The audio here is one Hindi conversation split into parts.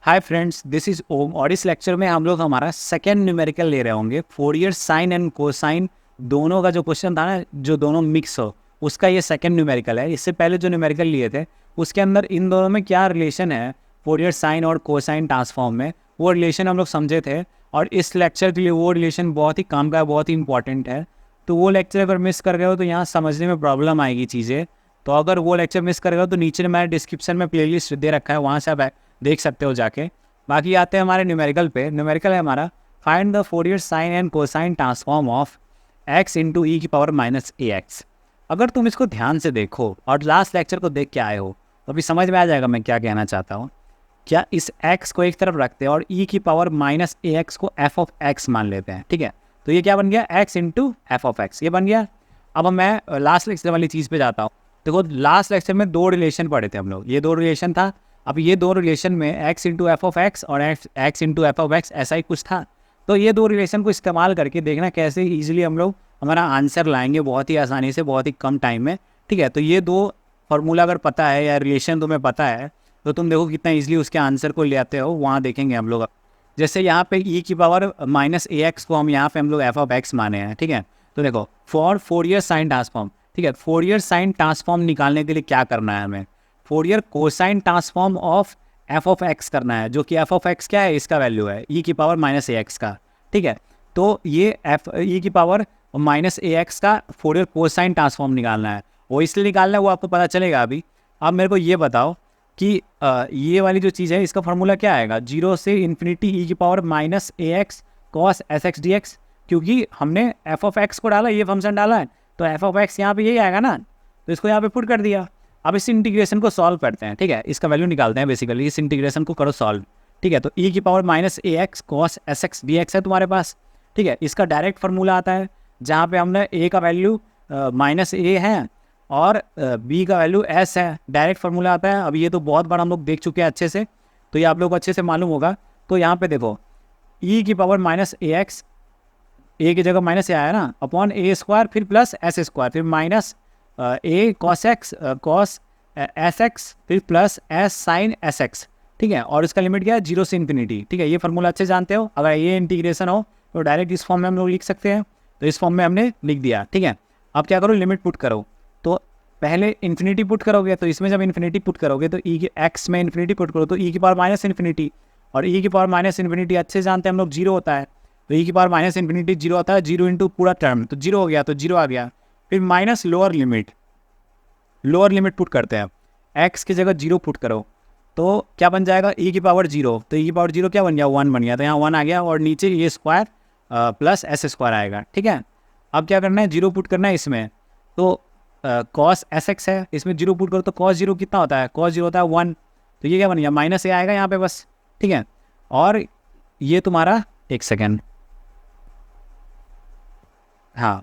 हाय फ्रेंड्स, दिस इज ओम और इस लेक्चर में हम लोग हमारा सेकेंड न्यूमेरिकल ले रहे होंगे। फोरियर साइन एंड कोसाइन दोनों का जो क्वेश्चन था ना, जो दोनों मिक्स हो, उसका ये सेकेंड न्यूमेरिकल है। इससे पहले जो न्यूमेरिकल लिए थे उसके अंदर इन दोनों में क्या रिलेशन है, फोरियर साइन और कोसाइन ट्रांसफॉर्म में, वो रिलेशन हम लोग समझे थे। और इस लेक्चर के लिए वो रिलेशन बहुत ही काम का है, बहुत ही इंपॉर्टेंट है। तो वो लेक्चर अगर मिस कर गए हो तो यहाँ समझने में प्रॉब्लम आएगी चीज़ें। तो अगर वो लेक्चर मिस कर गए हो तो नीचे मैंने डिस्क्रिप्शन में प्लेलिस्ट दे रखा है, वहाँ से आप देख सकते हो जाके। बाकी आते हैं हमारे न्यूमेरिकल पे। न्यूमेरिकल है हमारा find the Fourier sine and cosine transform of x into e की पावर माइनस ए एक्स। अगर तुम इसको ध्यान से देखो और लास्ट लेक्चर को देख के आए हो तो अभी समझ में आ जाएगा मैं क्या कहना चाहता हूँ। क्या इस x को एक तरफ रखते हैं और e की पावर माइनस ए एक्स को f ऑफ x मान लेते हैं, ठीक है। तो ये क्या बन गया, x into F of x, ये बन गया। अब मैं लास्ट लेक्चर वाली चीज़ पे जाता हूँ। देखो लास्ट लेक्चर में दो रिलेशन पढ़े थे हम लोग, ये दो रिलेशन था। अब ये दो रिलेशन में x into F of x और x into F of x ऐसा ही कुछ था। तो ये दो रिलेशन को इस्तेमाल करके देखना कैसे ईजिली हम लोग हमारा आंसर लाएंगे, बहुत ही आसानी से, बहुत ही कम टाइम में, ठीक है। तो ये दो फार्मूला अगर पता है या रिलेशन तुम्हें पता है तो तुम देखो कितना ईजिली उसके आंसर को ले आते हो, वहाँ देखेंगे हम लोग। जैसे यहाँ पे e की पावर माइनस ए एक्स को हम यहाँ पे हम लोग एफ ऑफ एक्स माने हैं, ठीक है। तो देखो फॉर फोरियर साइन ट्रांसफॉर्म, ठीक है, फोरियर साइन ट्रांसफॉर्म निकालने के लिए क्या करना है हमें, Fourier cosine transform of F of x करना है, जो कि एफ ऑफ एक्स क्या है, इसका वैल्यू है ई की पावर माइनस ए एक्स का, ठीक है। तो ये एफ ई की पावर माइनस ए एक्स का फोरियर कोसाइन ट्रांसफॉर्म निकालना है। वो इसलिए निकालना है, वो आपको पता चलेगा अभी। अब मेरे को ये बताओ कि ये वाली जो चीज़ है इसका फार्मूला क्या आएगा, 0 से इन्फिनिटी ई की power minus a x cos s x d x, क्योंकि हमने एफ ऑफ एक्स को डाला, ये फंक्शन डाला है, तो एफ ऑफ एक्स यहाँ पे यही आएगा ना, तो इसको यहाँ पे पुट कर दिया। अब इस इंटीग्रेशन को सॉल्व करते हैं, ठीक है, इसका वैल्यू निकालते हैं। बेसिकली इस इंटीग्रेशन को करो सॉल्व, ठीक है। तो ई की power minus a x cos s x d x है तुम्हारे पास, ठीक है। इसका डायरेक्ट फार्मूला आता है जहाँ पे हमने ए का वैल्यू माइनस ए है और बी का वैल्यू एस है, डायरेक्ट फार्मूला आता है। अब ये तो बहुत बार हम लोग देख चुके हैं अच्छे से, तो ये आप लोग को अच्छे से मालूम होगा। तो यहाँ पे देखो ई की power minus a x, a की जगह माइनस ए आया ना, अपॉन ए स्क्वायर फिर प्लस एस स्क्वायर फिर minus a cos x cos s x फिर plus s sine s x, ठीक है। और इसका लिमिट क्या है, 0 से इन्फिनिटी, ठीक है। ये फार्मूला अच्छे जानते हो। अगर ये इंटीग्रेशन हो तो डायरेक्ट इस फॉर्म में हम लोग लिख सकते हैं, तो इस फॉर्म में हमने लिख दिया, ठीक है। अब क्या करो, लिमिट पुट करो। तो पहले इन्फिनिटी पुट करोगे, तो इसमें जब इन्फिनिटी पुट करोगे तो ई के एक्स में इन्फिनिटी पुट करो तो ई की पावर माइनस इन्फिनिटी, और ई की पावर माइनस इन्फिनिटी अच्छे जानते हैं हम लोग 0 होता है, तो ई की पावर माइनस इन्फिनिटी 0 होता है, 0 इंटू पूरा टर्म, तो 0 हो गया, तो 0 आ गया। फिर माइनस लोअर लिमिट पुट करते हैं, एक्स की जगह 0 पुट करो तो क्या बन जाएगा, ई की पावर 0, तो ई की पावर 0 क्या बन गया, 1 बन गया, तो यहाँ 1 आ गया, और नीचे ए स्क्वायर प्लस एस स्क्वायर आएगा, ठीक है। अब क्या करना है, 0 पुट करना है इसमें, तो कॉस एस एक्स है, इसमें 0 पुट करो तो कॉस 0 कितना होता है, कॉस 0 होता है 1, तो ये क्या बन गया, माइनस ए आएगा यहाँ पे बस, ठीक है। और ये तुम्हारा एक सेकेंड, हाँ,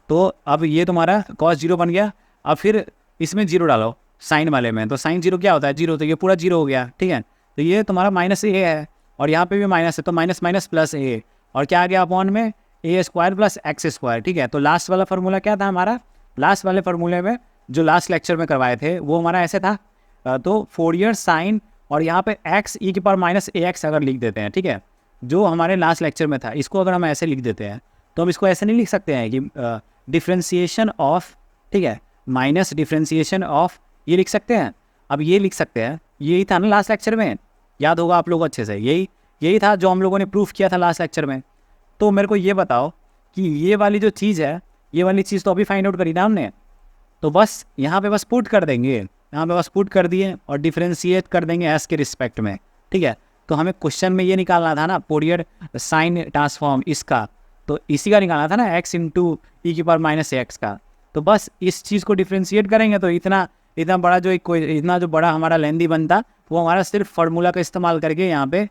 तो अब ये तुम्हारा कॉस 0 बन गया। अब फिर इसमें 0 डालो साइन वाले में, तो साइन 0 क्या होता है, 0, तो ये पूरा 0 हो गया, ठीक है। तो ये तुम्हारा माइनस ए है और यहाँ पे भी माइनस है, तो माइनस माइनस प्लस ए, और क्या आ गया अपॉन में ए स्क्वायर प्लस एक्स स्क्वायर, ठीक है। तो लास्ट वाला फार्मूला क्या था हमारा, लास्ट वाले फार्मूले में जो लास्ट लेक्चर में करवाए थे वो हमारा ऐसे था। तो फोरियर साइन और यहाँ पे एक्स ई की पावर माइनस ए एक्स अगर लिख देते हैं, ठीक है, जो हमारे लास्ट लेक्चर में था, इसको अगर हम ऐसे लिख देते हैं तो हम इसको ऐसे नहीं लिख सकते हैं कि डिफ्रेंसिएशन ऑफ, ठीक है, माइनस डिफ्रेंसिएशन ऑफ, ये लिख सकते हैं। अब ये लिख सकते हैं, यही था ना लास्ट लेक्चर में, याद होगा आप लोगों को अच्छे से, यही था जो हम लोगों ने प्रूफ किया था लास्ट लेक्चर में। तो मेरे को ये बताओ कि ये वाली जो चीज़ है, ये वाली चीज़ तो अभी फाइंड आउट करी ना हमने, तो बस यहाँ पे बस पुट कर देंगे, यहाँ पे बस पुट कर दिए और डिफ्रेंशिएट कर देंगे एस के रिस्पेक्ट में, ठीक है। तो हमें क्वेश्चन में ये निकालना था ना, फोरियर साइन ट्रांसफॉर्म इसका, तो इसी का निकालना था ना, एक्स इंटू ई की पावर माइनस एक्स का। तो बस इस चीज़ को डिफ्रेंशिएट करेंगे तो इतना बड़ा जो इतना जो बड़ा हमारा लेंदी बनता, वो हमारा सिर्फ फार्मूला का इस्तेमाल करके यहाँ पे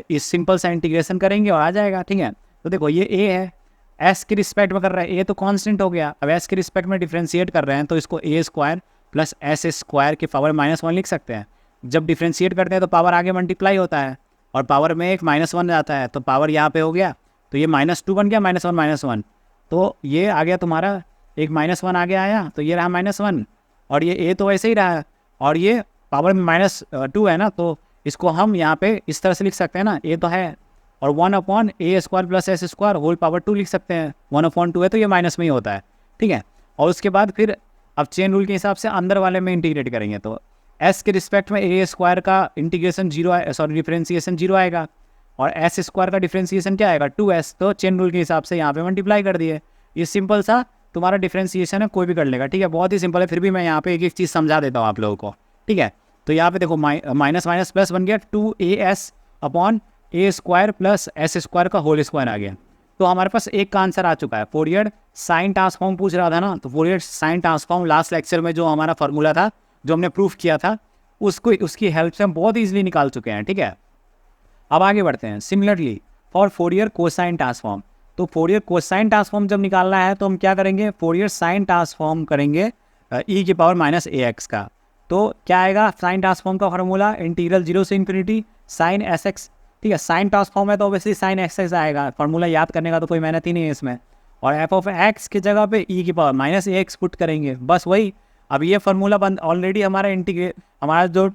इस सिंपल सा इंटीग्रेशन करेंगे और आ जाएगा, ठीक है। तो देखो ये ए है, एस के रिस्पेक्ट में कर रहा है, ए तो कांस्टेंट हो गया, अब एस के रिस्पेक्ट में डिफ्रेंशिएट कर रहे हैं तो इसको ए स्क्वायर प्लस एस स्क्वायर की पावर माइनस 1 लिख सकते हैं। जब डिफ्रेंशिएट करते हैं तो पावर आगे मल्टीप्लाई होता है और पावर में एक माइनस 1 आता है, तो पावर यहाँ पे हो गया, तो ये -2 बन गया, -1, तो ये आ गया तुम्हारा एक -1 आगे आया, तो ये रहा -1, और ये ए तो वैसे ही रहा, और ये पावर में -2 है ना, तो इसको हम यहाँ पे इस तरह से लिख सकते हैं ना, ए तो है, और 1/a² plus s² whole power 2 लिख सकते हैं। 1/2 है तो ये माइनस में ही होता है, ठीक है। और उसके बाद फिर अब चेन रूल के हिसाब से अंदर वाले में इंटीग्रेट करेंगे, तो s के रिस्पेक्ट में a² का इंटीग्रेशन 0 डिफ्रेंसिएशन 0 आएगा, और s² का डिफ्रेंसिएशन क्या आएगा 2s, तो चेन रूल के हिसाब से यहाँ पे मल्टीप्लाई कर दिए। ये सिंपल सा तुम्हारा डिफ्रेंसिएशन है, कोई भी कर लेगा, ठीक है, बहुत ही सिंपल है। फिर भी मैं यहाँ पे एक एक चीज़ समझा देता हूँ आप लोगों को, ठीक है। तो यहाँ पे देखो माइनस माइनस प्लस बन गया 2as/a² प्लस s² का होल स्क्वायर आ गया। तो हमारे पास एक का आंसर आ चुका है। फोरियर साइन ट्रांसफॉर्म पूछ रहा था ना, तो Fourier sine transform last lecture में जो हमारा फॉर्मूला था, जो हमने प्रूफ किया था, उसकी हेल्प से हम बहुत ईजिली निकाल चुके हैं, ठीक है। अब आगे बढ़ते हैं। Similarly for Fourier cosine transform, तो फोरियर कोसाइन ट्रांसफॉर्म जब निकालना है तो हम क्या करेंगे, फोरियर साइन ट्रांसफॉर्म करेंगे e⁻−ax का। तो क्या आएगा साइन ट्रांसफॉर्म का फॉर्मूला, इंटीग्रल 0 से इन्फिनिटी साइन sx, ठीक है। साइन ट्रांसफॉर्म है तो ऑब्वियसली साइन xx आएगा, फॉर्मूला याद करने का तो कोई मेहनत ही नहीं है इसमें। और f(x) की जगह पे e⁻−ax पुट करेंगे, बस वही। अब ये फार्मूला बंद ऑलरेडी हमारा जो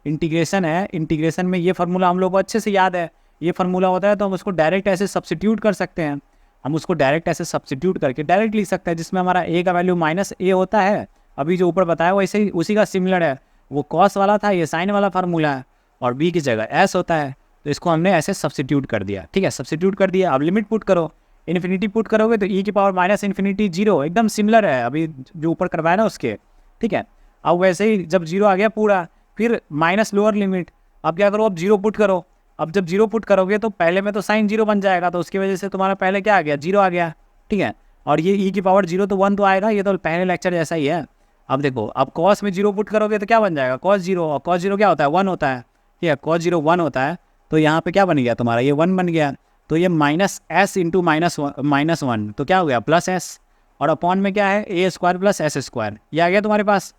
इंटीग्रेशन है, इंटीग्रेशन में ये फार्मूला हम लोग को अच्छे से याद है। ये फार्मूला होता है तो हम उसको डायरेक्ट ऐसे सब्स्टिट्यूट कर सकते हैं, हम उसको डायरेक्ट ऐसे सब्स्टिट्यूट करके डायरेक्ट लिख सकते हैं, जिसमें हमारा a का वैल्यू -a होता है, अभी जो ऊपर बताया वैसे ही उसी का सिमिलर है। वो कॉस वाला था, ये साइन वाला फार्मूला है, और b की जगह s होता है, तो इसको हमने ऐसे सब्स्टिट्यूट कर दिया, ठीक है। सब्स्टिट्यूट कर दिया, अब लिमिट पुट करो, इन्फिनिटी पुट करोगे तो e⁻−∞ 0 एकदम सिमिलर है अभी जो ऊपर करवाया ना उसके, ठीक है। अब वैसे ही जब 0 आ गया पूरा, फिर माइनस लोअर लिमिट, अब क्या करो, अब 0 पुट करो। अब जब 0 पुट करोगे तो पहले में तो साइन 0 बन जाएगा, तो उसकी वजह से तुम्हारा पहले क्या आ गया 0 आ गया, ठीक है। और ये e⁻0 तो 1 तो आएगा, ये तो पहले लेक्चर जैसा ही है। अब देखो, अब कॉस में 0 पुट करोगे तो क्या बन जाएगा cos 0, और cos 0 क्या होता है 1 होता है, ठीक है, cos 0 1 होता है। तो यहाँ पे क्या बन गया तुम्हारा, ये 1 बन गया, तो ये -s इंटू -1 तो क्या हो गया +s, और अपॉन में क्या है a² प्लस s², ये आ गया तुम्हारे पास।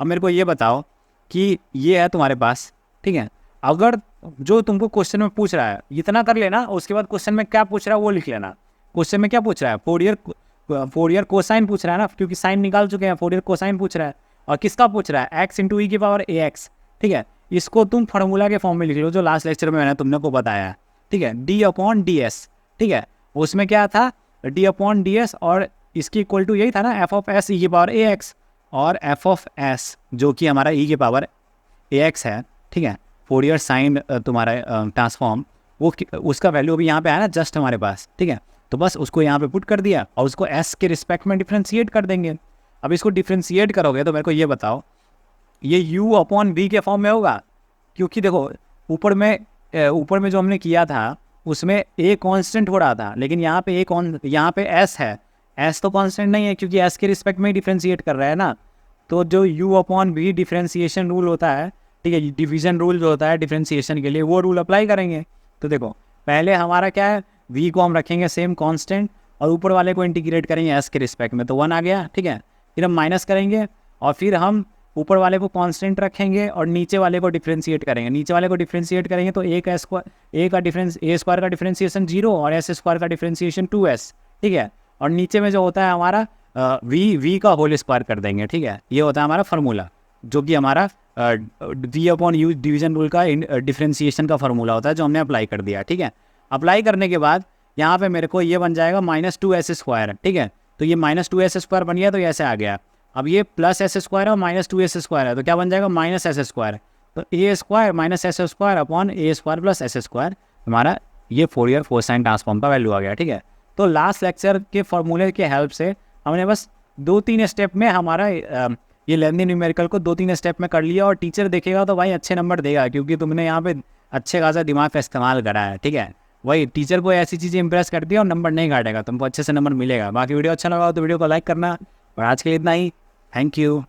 अब मेरे को ये बताओ कि ये है तुम्हारे पास, ठीक है। अगर जो तुमको क्वेश्चन में पूछ रहा है इतना कर लेना, उसके बाद क्वेश्चन में क्या पूछ रहा है वो लिख लेना। क्वेश्चन में क्या पूछ रहा है, फोरियर कोसाइन पूछ रहा है ना, क्योंकि साइन निकाल चुके हैं, फोरियर कोसाइन पूछ रहा है, और किसका पूछ रहा है x इंटू e⁻ax, ठीक है। इसको तुम फार्मूला के फॉर्म में लिख लो जो लास्ट लेक्चर में मैंने तुमने को बताया है, ठीक है, d/ds, ठीक है। उसमें क्या था d/ds, और इसकी इक्वल टू यही था ना f(s) e⁻ax, और f(s) जो कि हमारा e⁻ax है, ठीक है। फोरियर साइन तुम्हारा ट्रांसफॉर्म, वो उसका वैल्यू अभी यहाँ पे आया ना जस्ट हमारे पास, ठीक है। तो बस उसको यहाँ पे पुट कर दिया, और उसको s के रिस्पेक्ट में डिफ्रेंशिएट कर देंगे। अब इसको डिफ्रेंशिएट करोगे तो मेरे को ये बताओ, ये u/v के फॉर्म में होगा, क्योंकि देखो ऊपर में जो हमने किया था उसमें a कांस्टेंट हो रहा था, लेकिन यहाँ पे s है, s तो कांस्टेंट नहीं है क्योंकि s के रिस्पेक्ट में ही डिफ्रेंशिएट कर रहा है ना। तो जो u/v डिफ्रेंशिएशन रूल होता है, ठीक है, डिवीजन रूल जो होता है डिफ्रेंशिएशन के लिए, वो रूल अप्लाई करेंगे। तो देखो पहले हमारा क्या है, v को हम रखेंगे सेम कांस्टेंट, और ऊपर वाले को इंटीग्रेट करेंगे s के रिस्पेक्ट में, तो 1 आ गया, ठीक है। फिर हम माइनस करेंगे, और फिर हम ऊपर वाले को कांस्टेंट रखेंगे और नीचे वाले को डिफ्रेंशिएट करेंगे। नीचे वाले को डिफ्रेंशिएट करेंगे तो a का डिफ्रेंशिएशन 0 और s² का डिफ्रेंशिएशन 2s, ठीक है। और नीचे में जो होता है हमारा v का होल स्क्वायर कर देंगे, ठीक है। ये होता है हमारा फार्मूला, जो कि हमारा v/u डिवीजन रूल का डिफ्रेंशिएशन का फार्मूला होता है, जो हमने अप्लाई कर दिया, ठीक है। अप्लाई करने के बाद यहाँ पे मेरे को ये बन जाएगा -2s², ठीक है। तो ये -2s² बन गया, तो ये ऐसे आ गया। अब ये +s² और -2s² है, तो क्या बन जाएगा -s², तो a² -s² upon a² plus s² हमारा ये फोरियर कोसाइन ट्रांसफॉर्म का वैल्यू आ गया, ठीक है। तो लास्ट लेक्चर के फॉर्मूले के हेल्प से हमने बस 2-3 स्टेप में हमारा ये लेंदी न्यूमेरिकल को 2-3 स्टेप में कर लिया, और टीचर देखेगा तो भाई अच्छे नंबर देगा, क्योंकि तुमने यहाँ पे अच्छे खासा दिमाग का इस्तेमाल करा है, ठीक है। वही टीचर को ऐसी चीज़ें इंप्रेस करती है और नंबर नहीं काटेगा, तुमको अच्छे से नंबर मिलेगा। बाकी वीडियो अच्छा लगा हो तो वीडियो को लाइक करना, और आज के लिए इतना ही। Thank you.